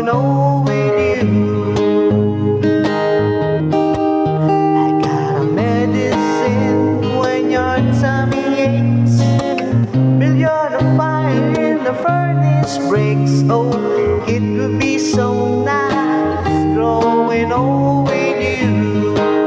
growing old with you. I got a medicine when your tummy aches. Million of fire in the furnace breaks. Oh, it would be so nice growing old with you.